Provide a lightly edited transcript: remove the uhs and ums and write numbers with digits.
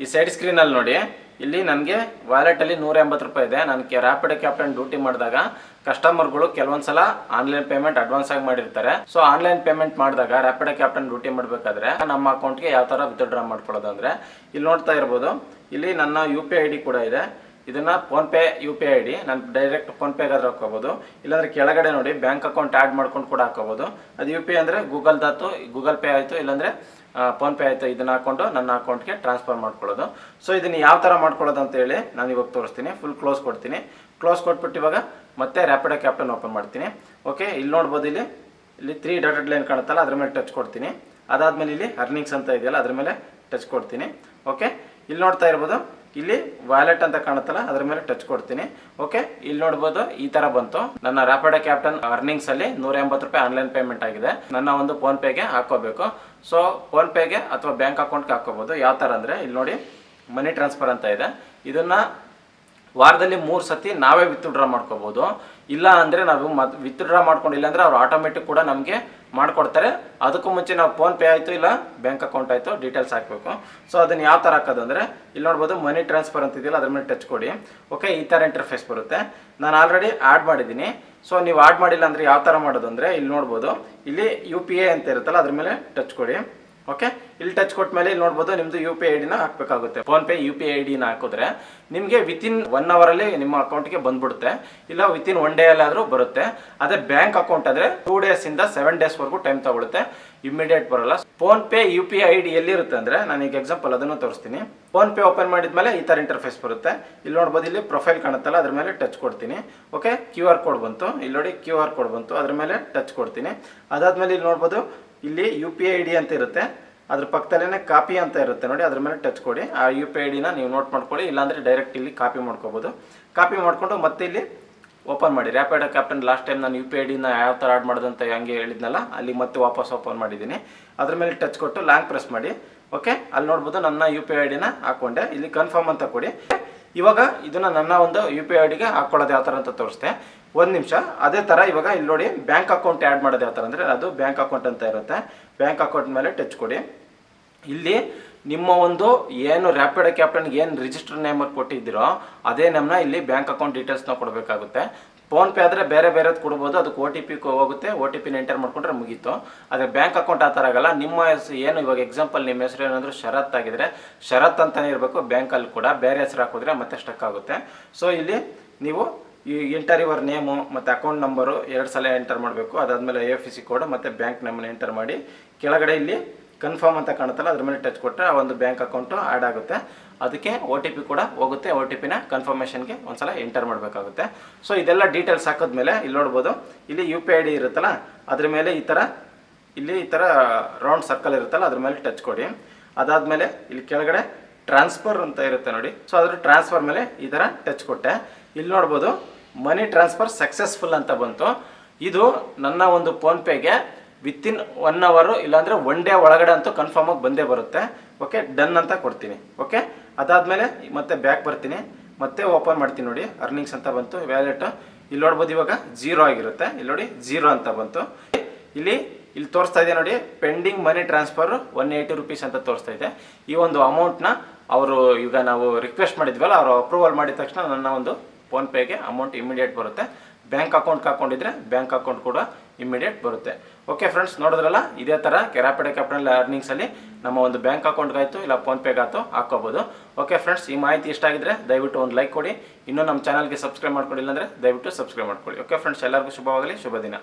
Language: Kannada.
ಈ ಸೈಡ್ ಸ್ಕ್ರೀನಲ್ಲಿ ನೋಡಿ, ಇಲ್ಲಿ ನನಗೆ ವ್ಯಾಲೆಟಲ್ಲಿ 180 ರೂಪಾಯಿ ಇದೆ. ನನಗೆ ರ್ಯಾಪಿಡ್ ಕ್ಯಾಪ್ಟನ್ ಡ್ಯೂಟಿ ಮಾಡಿದಾಗ ಕಸ್ಟಮರ್ಗಳು ಕೆಲವೊಂದ್ಸಲ ಆನ್ಲೈನ್ ಪೇಮೆಂಟ್ ಅಡ್ವಾನ್ಸ್ ಆಗಿ ಮಾಡಿರ್ತಾರೆ. ಸೊ ಆನ್ಲೈನ್ ಪೇಮೆಂಟ್ ಮಾಡಿದಾಗ ರ್ಯಾಪಿಡ್ ಕ್ಯಾಪ್ಟನ್ ಡ್ಯೂಟಿ ಮಾಡಬೇಕಾದ್ರೆ ನಮ್ಮ ಅಕೌಂಟ್ಗೆ ಯಾವ ಥರ ವಿತ್ಡ್ರಾ ಮಾಡ್ಕೊಳ್ಳೋದು ಅಂದರೆ, ಇಲ್ಲಿ ನೋಡ್ತಾ ಇರ್ಬೋದು, ಇಲ್ಲಿ ನನ್ನ UPI ID ಕೂಡ ಇದೆ. ಇದನ್ನು ಫೋನ್ಪೇ UPI ID ನಾನು ಡೈರೆಕ್ಟ್ ಫೋನ್ಪೇಗಾದ್ರೂ ಹಾಕೋಬೋದು, ಇಲ್ಲಾಂದರೆ ಕೆಳಗಡೆ ನೋಡಿ ಬ್ಯಾಂಕ್ ಅಕೌಂಟ್ ಆ್ಯಡ್ ಮಾಡ್ಕೊಂಡು ಕೂಡ ಹಾಕೋಬೋದು. ಅದು UPI ಅಂದರೆ ಗೂಗಲ್ ಪೇ ಆಯಿತು, ಇಲ್ಲಾಂದರೆ ಫೋನ್ಪೇ ಆಯಿತು. ಇದನ್ನು ಹಾಕ್ಕೊಂಡು ನನ್ನ ಅಕೌಂಟ್ಗೆ ಟ್ರಾನ್ಸ್ಫರ್ ಮಾಡ್ಕೊಳ್ಳೋದು. ಸೊ ಇದನ್ನು ಯಾವ ಥರ ಮಾಡ್ಕೊಳ್ಳೋದು ಅಂತೇಳಿ ನಾನು ಇವಾಗ ತೋರಿಸ್ತೀನಿ. ಫುಲ್ ಕ್ಲೋಸ್ ಕೊಡ್ತೀನಿ. ಕ್ಲೋಸ್ ಕೊಟ್ಬಿಟ್ಟು ಇವಾಗ ಮತ್ತೆ ರ್ಯಾಪಿಡ್ ಕ್ಯಾಪ್ಟನ್ ಓಪನ್ ಮಾಡ್ತೀನಿ. ಓಕೆ, ಇಲ್ಲಿ ನೋಡ್ಬೋದು, ಇಲ್ಲಿ 3 ಡಾಟೆಡ್ ಲೈನ್ ಕಾಣುತ್ತಲ್ಲ, ಅದ್ರ ಮೇಲೆ ಟಚ್ ಕೊಡ್ತೀನಿ. ಅದಾದಮೇಲೆ ಇಲ್ಲಿ ಅರ್ನಿಂಗ್ಸ್ ಅಂತ ಇದೆಯಲ್ಲ, ಅದ್ರ ಮೇಲೆ ಟಚ್ ಕೊಡ್ತೀನಿ. ಓಕೆ, ಇಲ್ಲಿ ನೋಡ್ತಾ ಇರ್ಬೋದು, ಇಲ್ಲಿ ವ್ಯಾಲೆಟ್ ಅಂತ ಕಾಣುತ್ತಲ್ಲ, ಅದ್ರ ಮೇಲೆ ಟಚ್ ಕೊಡ್ತೀನಿ. ಓಕೆ, ಇಲ್ಲಿ ನೋಡ್ಬೋದು, ಈ ತರ ಬಂತು. ನನ್ನ ರ್ಯಾಪಿಡ್ ಕ್ಯಾಪ್ಟನ್ ಅರ್ನಿಂಗ್ಸ್ ಅಲ್ಲಿ 180 ರೂಪಾಯಿ ಆನ್ಲೈನ್ ಪೇಮೆಂಟ್ ಆಗಿದೆ. ನನ್ನ ಒಂದು ಫೋನ್ಪೇಗೆ ಹಾಕೋಬೇಕು. ಸೊ ಫೋನ್ಪೇಗೆ ಅಥವಾ ಬ್ಯಾಂಕ್ ಅಕೌಂಟ್ಗೆ ಹಾಕೋಬಹುದು. ಯಾವ ತರ ಅಂದ್ರೆ, ಇಲ್ಲಿ ನೋಡಿ ಮನಿ ಟ್ರಾನ್ಸ್ಫರ್ ಅಂತ ಇದೆ. ಇದನ್ನ ವಾರದಲ್ಲಿ 3 ಸತಿ ನಾವೇ ವಿತ್ಡ್ರಾ ಮಾಡ್ಕೋಬಹುದು. ಇಲ್ಲ ಅಂದರೆ ನಾವು ವಿತ್ಡ್ರಾ ಮಾಡ್ಕೊಂಡಿಲ್ಲ ಅಂದರೆ ಅವ್ರು ಆಟೋಮೆಟಿಕ್ ಕೂಡ ನಮಗೆ ಮಾಡಿಕೊಡ್ತಾರೆ. ಅದಕ್ಕೂ ಮುಂಚೆ ನಾವು ಫೋನ್ಪೇ ಆಯಿತು ಇಲ್ಲ ಬ್ಯಾಂಕ್ ಅಕೌಂಟ್ ಆಯಿತು ಡೀಟೇಲ್ಸ್ ಹಾಕಬೇಕು. ಸೊ ಅದನ್ನು ಯಾವ ಥರ ಹಾಕೋದು ಅಂದರೆ, ಇಲ್ಲಿ ನೋಡ್ಬೋದು ಮನಿ ಟ್ರಾನ್ಸ್ಫರ್ ಅಂತಿದೆಯಲ್ಲ, ಅದ್ರ ಮೇಲೆ ಟಚ್ ಕೊಡಿ. ಓಕೆ, ಈ ಥರ ಇಂಟರ್ಫೇಸ್ ಬರುತ್ತೆ. ನಾನು ಆಲ್ರೆಡಿ ಆ್ಯಡ್ ಮಾಡಿದ್ದೀನಿ. ಸೊ ನೀವು ಆ್ಯಡ್ ಮಾಡಿಲ್ಲ ಅಂದರೆ ಯಾವ ಥರ ಮಾಡೋದು ಅಂದರೆ, ಇಲ್ಲಿ ನೋಡ್ಬೋದು, ಇಲ್ಲಿ UPI ಅಂತ ಇರುತ್ತಲ್ಲ, ಅದ್ರ ಮೇಲೆ ಟಚ್ ಕೊಡಿ. ಓಕೆ, ಇಲ್ಲಿ ಟಚ್ ಕೊಟ್ಟ ಮೇಲೆ ಇಲ್ಲಿ ನೋಡ್ಬೋದು, ನಿಮ್ಮದು UPI ID ಹಾಕಬೇಕಾಗುತ್ತೆ. ಫೋನ್ಪೇ UPI ID ಹಾಕಿದ್ರೆ ನಿಮಗೆ ವಿತಿನ್ 1 ಅವರಲ್ಲಿ ನಿಮ್ಮ ಅಕೌಂಟ್ಗೆ ಬಂದ್ಬಿಡುತ್ತೆ. ಇಲ್ಲ ವಿತಿನ್ 1 ಡೇ ಅಲ್ಲಾದರೂ ಬರುತ್ತೆ. ಅದೇ ಬ್ಯಾಂಕ್ ಅಕೌಂಟ್ ಆದರೆ 2 ಡೇಸಿಂದ 7 ಡೇಸ್ವರೆಗೂ ಟೈಮ್ ತಗೊಳುತ್ತೆ. ಇಮಿಡಿಯೇಟ್ ಬರೋಲ್ಲ. ಫೋನ್ಪೇ UPI ID ಎಲ್ಲಿರುತ್ತೆ ಅಂದರೆ, ನಾನು ಈಗ ಎಕ್ಸಾಂಪಲ್ ಅದನ್ನು ತೋರಿಸ್ತೀನಿ. ಫೋನ್ಪೇ ಓಪನ್ ಮಾಡಿದ್ಮೇಲೆ ಈ ಥರ ಇಂಟರ್ಫೇಸ್ ಬರುತ್ತೆ. ಇಲ್ಲಿ ನೋಡ್ಬೋದು, ಇಲ್ಲಿ ಪ್ರೊಫೈಲ್ ಕಾಣುತ್ತಲ್ಲ, ಅದ್ರ ಮೇಲೆ ಟಚ್ ಕೊಡ್ತೀನಿ. ಓಕೆ, QR ಕೋಡ್ ಬಂತು. ಇಲ್ಲಿ ನೋಡಿ QR ಕೋಡ್ ಬಂತು, ಅದ್ರ ಮೇಲೆ ಟಚ್ ಕೊಡ್ತೀನಿ. ಅದಾದ್ಮೇಲೆ ಇಲ್ಲಿ ನೋಡ್ಬೋದು, ಇಲ್ಲಿ UPI ID ಅಂತ ಇರುತ್ತೆ, ಅದ್ರ ಪಕ್ಕದಲ್ಲೇ ಕಾಪಿ ಅಂತ ಇರುತ್ತೆ ನೋಡಿ, ಅದ್ರ ಮೇಲೆ ಟಚ್ ಕೊಡಿ. ಆ UPI ID ನೀವು ನೋಟ್ ಮಾಡ್ಕೊಳ್ಳಿ, ಇಲ್ಲಾಂದರೆ ಡೈರೆಕ್ಟ್ ಇಲ್ಲಿ ಕಾಪಿ ಮಾಡ್ಕೋಬೋದು. ಕಾಪಿ ಮಾಡಿಕೊಂಡು ಮತ್ತೆ ಇಲ್ಲಿ ಓಪನ್ ಮಾಡಿ. ರ್ಯಾಪಿಡ್ ಕ್ಯಾಪ್ಟನ್ ಲಾಸ್ಟ್ ಟೈಮ್ ನಾನು UPI ID ಯಾವ ಥರ ಆಡ್ ಮಾಡೋದು ಅಂತ ಹಂಗೆ ಹೇಳಿದ್ನಲ್ಲ, ಅಲ್ಲಿ ಮತ್ತೆ ವಾಪಸ್ ಓಪನ್ ಮಾಡಿದ್ದೀನಿ. ಅದ್ರ ಮೇಲೆ ಟಚ್ ಕೊಟ್ಟು ಲಾಂಗ್ ಪ್ರೆಸ್ ಮಾಡಿ. ಓಕೆ, ಅಲ್ಲಿ ನೋಡ್ಬೋದು ನನ್ನ UPI ID ಹಾಕ್ಕೊಂಡೆ. ಇಲ್ಲಿ ಕನ್ಫರ್ಮ್ ಅಂತ ಕೊಡಿ. ಇವಾಗ ಇದನ್ನು ನನ್ನ ಒಂದು UPI ID ಹಾಕ್ಕೊಳ್ಳೋದು ಯಾವ ಥರ ಅಂತ ತೋರಿಸ್ತೆ. 1 ನಿಮಿಷ. ಅದೇ ಥರ ಇವಾಗ ಇಲ್ಲಿ ನೋಡಿ, ಬ್ಯಾಂಕ್ ಅಕೌಂಟ್ ಆ್ಯಡ್ ಮಾಡೋದು ಯಾವ ಥರ ಅಂದರೆ, ಅದು ಬ್ಯಾಂಕ್ ಅಕೌಂಟ್ ಅಂತ ಇರುತ್ತೆ. ಬ್ಯಾಂಕ್ ಅಕೌಂಟ್ ಮೇಲೆ ಟಚ್ ಕೊಡಿ. ಇಲ್ಲಿ ನಿಮ್ಮ ಒಂದು ಏನು ರ್ಯಾಪಿಡ್ ಕ್ಯಾಪ್ಟನ್ಗೆ ಏನು ರಿಜಿಸ್ಟರ್ ನೇಮಲ್ಲಿ ಕೊಟ್ಟಿದ್ದೀರೋ ಅದೇ ನಮ್ಮನ್ನ ಇಲ್ಲಿ ಬ್ಯಾಂಕ್ ಅಕೌಂಟ್ ಡೀಟೇಲ್ಸ್ನ ಕೊಡಬೇಕಾಗುತ್ತೆ. ಫೋನ್ಪೇ ಆದರೆ ಬೇರೆ ಬೇರೆದು ಕೊಡ್ಬೋದು, ಅದಕ್ಕೆ OTP ಹೋಗುತ್ತೆ. OTP ಎಂಟರ್ ಮಾಡ್ಕೊಂಡ್ರೆ ಮುಗೀತು. ಅದೇ ಬ್ಯಾಂಕ್ ಅಕೌಂಟ್ ಆ ಥರ ಆಗಲ್ಲ. ನಿಮ್ಮ ಹೆಸರು ಏನು, ಇವಾಗ ಎಕ್ಸಾಂಪಲ್ ನಿಮ್ಮ ಹೆಸರು ಏನಾದರೂ ಶರತ್ ಆಗಿದ್ರೆ ಶರತ್ ಅಂತಲೇ ಇರಬೇಕು. ಬ್ಯಾಂಕಲ್ಲಿ ಕೂಡ ಬೇರೆ ಹೆಸರು ಹಾಕಿದ್ರೆ ಮತ್ತೆ ಸ್ಟಕ್ ಆಗುತ್ತೆ. ಸೊ ಇಲ್ಲಿ ನೀವು ಈ ಎಂಟರ್ ಯುವರ್ ನೇಮು ಮತ್ತು ಅಕೌಂಟ್ ನಂಬರು 2 ಸಲ ಎಂಟರ್ ಮಾಡಬೇಕು. ಅದಾದಮೇಲೆ IFSC ಕೋಡ್ ಮತ್ತು ಬ್ಯಾಂಕ್ ನೇಮನ್ನು ಎಂಟರ್ ಮಾಡಿ. ಕೆಳಗಡೆ ಇಲ್ಲಿ ಕನ್ಫರ್ಮ್ ಅಂತ ಕಾಣುತ್ತಲ್ಲ, ಅದ್ರ ಮೇಲೆ ಟಚ್ ಕೊಟ್ಟರೆ ಆ ಒಂದು ಬ್ಯಾಂಕ್ ಅಕೌಂಟು ಆ್ಯಡ್ ಆಗುತ್ತೆ. ಅದಕ್ಕೆ OTP ಕೂಡ ಹೋಗುತ್ತೆ. OTPನ ಕನ್ಫರ್ಮೇಷನ್ಗೆ ಒಂದ್ಸಲ ಎಂಟರ್ ಮಾಡಬೇಕಾಗುತ್ತೆ. ಸೊ ಇದೆಲ್ಲ ಡೀಟೇಲ್ಸ್ ಹಾಕಿದ್ಮೇಲೆ ಇಲ್ಲಿ ನೋಡ್ಬೋದು, ಇಲ್ಲಿ UPI ID ಇರುತ್ತಲ್ಲ, ಅದ್ರ ಮೇಲೆ ಈ ಥರ ರೌಂಡ್ ಸರ್ಕಲ್ ಇರುತ್ತಲ್ಲ, ಅದ್ರ ಮೇಲೆ ಟಚ್ ಕೊಡಿ. ಅದಾದಮೇಲೆ ಇಲ್ಲಿ ಕೆಳಗಡೆ ಟ್ರಾನ್ಸ್ಫರ್ ಅಂತ ಇರುತ್ತೆ ನೋಡಿ. ಸೊ ಅದ್ರ ಟ್ರಾನ್ಸ್ಫರ್ ಮೇಲೆ ಈ ಥರ ಟಚ್ ಕೊಟ್ಟೆ. ಇಲ್ಲಿ ನೋಡ್ಬೋದು, ಮನಿ ಟ್ರಾನ್ಸ್ಫರ್ ಸಕ್ಸಸ್ಫುಲ್ ಅಂತ ಬಂತು. ಇದು ನನ್ನ ಒಂದು ಫೋನ್ಪೇಗೆ ವಿತಿನ್ 1 ಅವರು ಇಲ್ಲಾಂದರೆ 1 ಡೇ ಒಳಗಡೆ ಅಂತೂ ಕನ್ಫರ್ಮ್ ಆಗಿ ಬಂದೇ ಬರುತ್ತೆ. ಓಕೆ, ಡನ್ ಅಂತ ಕೊಡ್ತೀನಿ. ಓಕೆ, ಅದಾದಮೇಲೆ ಮತ್ತೆ ಬ್ಯಾಕ್ ಬರ್ತೀನಿ, ಮತ್ತೆ ಓಪನ್ ಮಾಡ್ತೀನಿ. ನೋಡಿ, ಅರ್ನಿಂಗ್ಸ್ ಅಂತ ಬಂತು. ವ್ಯಾಲೆಟ್ ಇಲ್ಲಿ ನೋಡ್ಬೋದು, ಇವಾಗ 0 ಆಗಿರುತ್ತೆ. ಇಲ್ಲಿ ನೋಡಿ 0 ಅಂತ ಬಂತು. ಇಲ್ಲಿ ತೋರಿಸ್ತಾ ಇದೆ ನೋಡಿ, ಪೆಂಡಿಂಗ್ ಮನಿ ಟ್ರಾನ್ಸ್ಫರ್ 180 ರೂಪೀಸ್ ಅಂತ ತೋರಿಸ್ತಾ ಇದೆ. ಈ ಒಂದು ಅಮೌಂಟ್ನ ಅವರು ಈಗ ನಾವು ರಿಕ್ವೆಸ್ಟ್ ಮಾಡಿದ್ವಲ್ಲ, ಅವರು ಅಪ್ರೂವಲ್ ಮಾಡಿದ ತಕ್ಷಣ ನನ್ನ ಒಂದು ಫೋನ್ಪೇಗೆ ಅಮೌಂಟ್ ಇಮಿಡಿಯೇಟ್ ಬರುತ್ತೆ. ಬ್ಯಾಂಕ್ ಅಕೌಂಟ್ಗೆ ಹಾಕೊಂಡಿದ್ರೆ ಬ್ಯಾಂಕ್ ಅಕೌಂಟ್ ಕೂಡ ಇಮಿಡಿಯೇಟ್ ಬರುತ್ತೆ. ಓಕೆ ಫ್ರೆಂಡ್ಸ್, ನೋಡಿದ್ರಲ್ಲ, ಇದೇ ಥರ ರ್ಯಾಪಿಡ್ ಕ್ಯಾಪ್ಟನ್ ಅರ್ನಿಂಗ್ಸಲ್ಲಿ ನಮ್ಮ ಒಂದು ಬ್ಯಾಂಕ್ ಅಕೌಂಟ್ಗಾಯಿತು ಇಲ್ಲ ಫೋನ್ಪೇಗಾಯ್ತು ಹಾಕೋಬೋದು. ಓಕೆ ಫ್ರೆಂಡ್ಸ್, ಈ ಮಾಹಿತಿ ಇಷ್ಟ ಆಗಿದ್ರೆ ದಯವಿಟ್ಟು ಒಂದು ಲೈಕ್ ಕೊಡಿ. ಇನ್ನೂ ನಮ್ಮ ಚಾನಲ್ಗೆ ಸಬ್ಸ್ಕ್ರೈಬ್ ಮಾಡ್ಕೊಂಡಿಲ್ಲ ಅಂದರೆ ದಯವಿಟ್ಟು ಸಬ್ಸ್ಕ್ರೈಬ್ ಮಾಡ್ಕೊಳ್ಳಿ. ಓಕೆ ಫ್ರೆಂಡ್ಸ್, ಎಲ್ಲರಿಗೂ ಶುಭವಾಗಲಿ. ಶುಭ ದಿನ.